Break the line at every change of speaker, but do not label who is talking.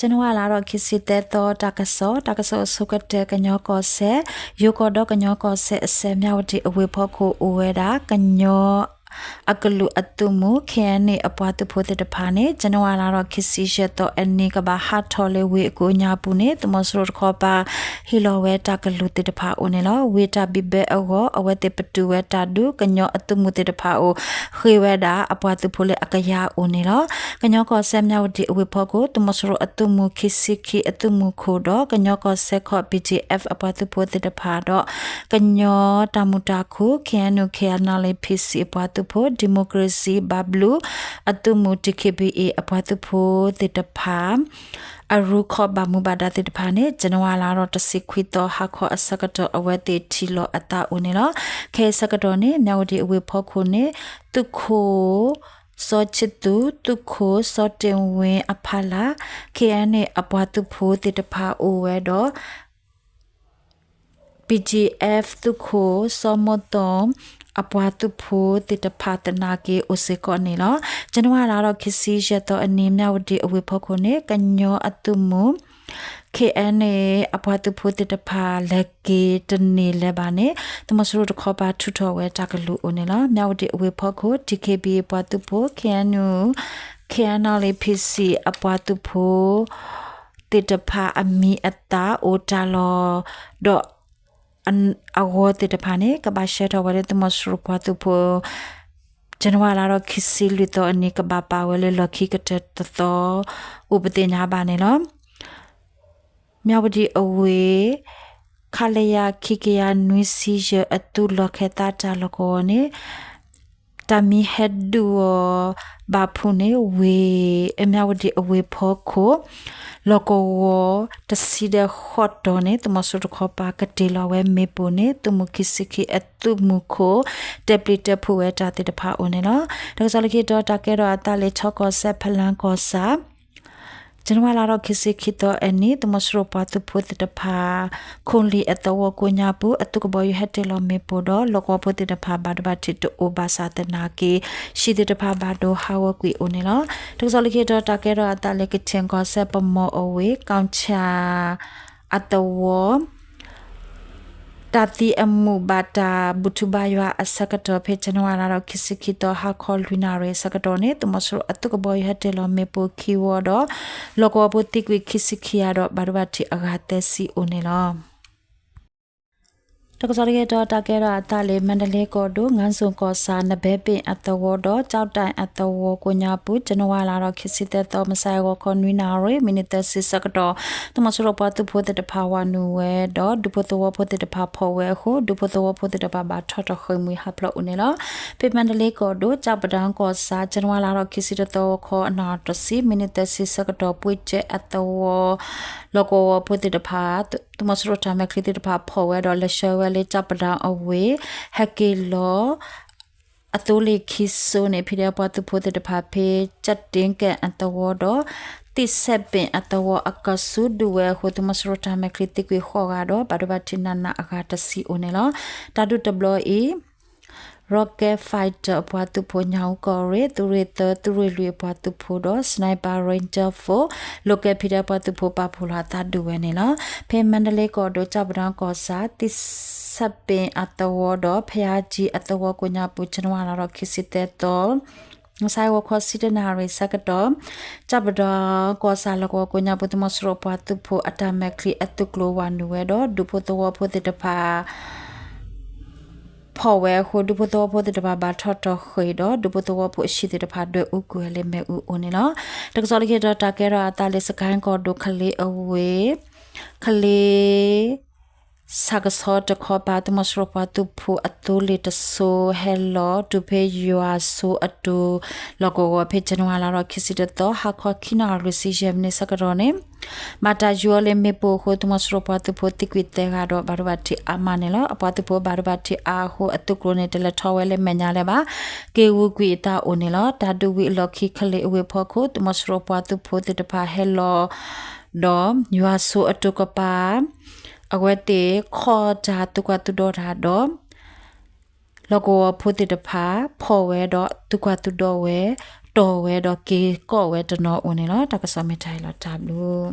จันว่าลารอคิสิเตโตตากะโซสุกะเตกะญอกอเซยูกอดอกะญอกอเซเซมยวดิอเวพอโคอเวดากะญอအကလူအတုမှုခဲနေအပွားသူဖို့တဲ့ဖာနေဇန်နဝါလာတော့ခစ်စီရှက်တော့အနေကဘာဟာထော်လေဝေကိုညာပူနေတမစရခေါ်ပါဟီလိုဝဲတကလူတဲ့ဖာအိုနေလောဝေတာဘိဘဲအောအဝဲတဲ့ပတူဝဲတာဒုကညောအတုမှုတဲ့ဖာအိုခေဝဲတာအပွားသူဖို့လေအကရာအိုနေလောကညောကောဆမ်မြောက်ဒီအဝေဖို့ကိုတမစရအတုမှုခစ်စီခီအတုမှုခိုတော့ကညောကောဆက်ခေါ် PGF အပွားသူဖို့တဲ့ဖာတော့ကညောတမူတာခုခဲနုခဲနာလေဖစ်စီအပွားသူဖို့ဒီမိုကရေစီဘဘလူအတုမှုတခိဘီအပွားသူဖို့တဲ့တဖာအရုခောဘမူဘာဒတဲ့တဖာနေဇန်နဝါလာတော့တစိခွီတော့ဟာခောအစကတော့အဝဲတေချီလောအတာဦးနေလောခဲစကတော့နေမြောက်ဒီအဝေဖို့ခုနေတုခိုစောချစ်တူတုခိုစောတင်ဝင်အဖလာခဲအနေအပွားသူဖို့တဲ့တဖာအိုဝဲတော့ PGF တုခိုစောမတော်အပွားသူဖို့တိတဖာတနာကေအိုစေကောနေလောဇန်နဝါလာတော့ခစီရတော့အနေမြောက်ဒီအဝေဖို့ခုနေကညောအတုမှု KNA အပွားသူဖို့တိတဖာလက်ကေတနေလဲပါနေတမစရုတခေါ်ပါထူထော်ဝဲတကလူအိုနေလောမြောက်ဒီအဝေဖို့ခု TKB အပွားသူဖို့ KNU KNL PC အပွားသူဖို့တိတဖာအမီအတာအိုတာလောတော့อันอาวติดพานี่กับาเชตอวเรตมสรุปว่าตุโพจันว่าลารอคิสิลิโตอันนี้กับบาเวเลลอคิกเตตโตอุปติญาบานี่ลอမြောက်ပဒီအဝေခလယာခိကယာနွီစီဂျအတူလခေတာတာလကောနေတမီဟက်ဒူဘာဖုန်နေဝေအမြောက်ဒီအဝေဖို့ခိုလောကောတစီဒခေါ်တော်နေတမဆုတခေါ်ပါကတိလဝဲမေပုနေတမခိစခိအတုမုခိုတက်ပလီတဖူဝဲတာတေတဖာအိုနေနော်ဒါဆိုလကေတော့တကဲတော့အတလေချောကောဆက်ဖလန်ကောစာဇန်နဝါလာတော့ခိစခိတော့အနီတမစရပတုဖို့တဖာခွန်လီအတဝကိုညာပူအတုကဘောယဟတဲလမေပိုတော့လောကောဖို့တဖာဘာဒဘတိတိုဘာစာတနာကေရှိတဖာဘာဒိုဟာဝကွီအိုနေနော်ဒါဆိုလကေတော့တကဲတော့အတလေကချင်ကောဆက်ပမောအဝေကောင်ချာအတဝတတိအမှုဘတာဘုထုဘယအစကတော့ဖေချနဝါလာတော့ခိစခိတော့ဟာခေါ်လွိနာရဲစကတော့နေတမစရအတုကဘောယဟတဲလမေပိုခီဝါတော့လောကဘတိကွိခိစခိရတော့ဘာဒဘတိအဂါတဲစီအိုနေလောတကစားရတော့တကဲတော့အတလေမန္တလေးကောတို့ငန်းစုံကောစာနဘဲပင်အတဝတော့ကြောက်တိုင်အတဝကိုညာပူဇနဝါလာတော့ခစ်စစ်တဲ့တော့မဆိုင်ကောခွန်ဝီနာရေမိနစ်သက်စစ်စကတော့တမစရပတ်သူဖို့တဲ့ဖာဝနူဝဲတော့ဒုဖို့တော့ဖို့တဲ့ဖာဖော်ဝဲခုဒုဖို့တော့ဖို့တဲ့ဘာထော်ခွေမွေဟပလို့ဦးနေလားပေမန္တလေးကောတို့ကြောက်ပဒံကောစာဇနဝါလာတော့ခစ်စစ်တော့ခေါ်အနာတစီမိနစ်သက်စစ်စကတော့ပွေကျအတဝလောကောဖို့တဲ့ဖာတမစရတာမခရစ်တဲ့ဖာဖော်ဝဲတော့လက်ရှေဝဲလေးจับดาวเอาไว้ฮกเกลออตุลิคิโซเนพิเดปอตุโพเตตพาเพจัดเต็งแกอันตวอดอติเซเป็นอัตวอากาสุดูเวโฮตมัสโรตาเมคริติกวิขอกาดอบาดบาตินันนาอากาตสีโอเนลอตาดุตบลออีRocket Fighter ပွားသူဖို့ညောင်းကောရဲသူရတသူရလွေပွားသူဖို့တော့ Sniper Ranger 4 Local ဖိတဲ့ပွားသူဖို့ပါဖို့လာတတ်တူပဲနေလားဖေမန္တလေးကောတော့ကြောက်ပဒံကောစာတိစပင်အတဝတော့ဖျားကြီးအတဝကိုညာပူချနဝါလာတော့ခစ်စစ်တဲ့တော့မဆိုင်ဝခေါ်စီတနာရီစကတော့จับดอกอซาลกကိုညာပတမစရပွားသူဖို့အတမက်ခရီအတုကလိုဝနဝဲတော့ဒုဖို့တော့ဖို့တဲ့ဖာဖော်ဝဲခိုဒုပတောဖို့တဲ့ဘာထော်တော်ခွေတော့ဒုပတောဖို့ရှိတဲ့ဖာတွေဥကွယ်လေမဲဥအိုနေနော်တကစောလကေတော့တကဲရအတလေးစကိုင်းကောဒုခလေးအဝေးခလေးစကစောတခေါ်ပါတမစရပါတူဖို့အတူလေးတဆိုဟဲလောတူဖေယူအာဆိုအတူလောကောဖေချနဝလာတော့ခစ်စစ်တော့ဟာခေါ်ခိနာရစီဂျမ်နေစကတော့နေမာတာဂျိုလေမေပိုခိုတမစရပတ်ဖို့တိကွေတဲကတော့ဘာရဘတိအမနေလောအပတ်ဖို့ဘာရဘတိအာဟိုအတုကရနေတလထောဝဲလေမညာလေပါကေဝကွေတာအိုနေလောတာဒူဝီလော်ခိခလေအဝေဖို့ခိုတမစရပတ်ဖို့တိတဖာဟဲလောဒေါ်ယူအဆိုအတုကပါအဝဲတေခေါ်တာတုကတုဒေါ်တာဒေါ်လောကောဖို့တိတဖာဖော်ဝဲတော့တုကတုဒေါ်ဝဲ တော်ဝဲတော့ကေကော့ဝဲတနော်ဦးနေလောတကစမေထိုင်လောတပ်လို့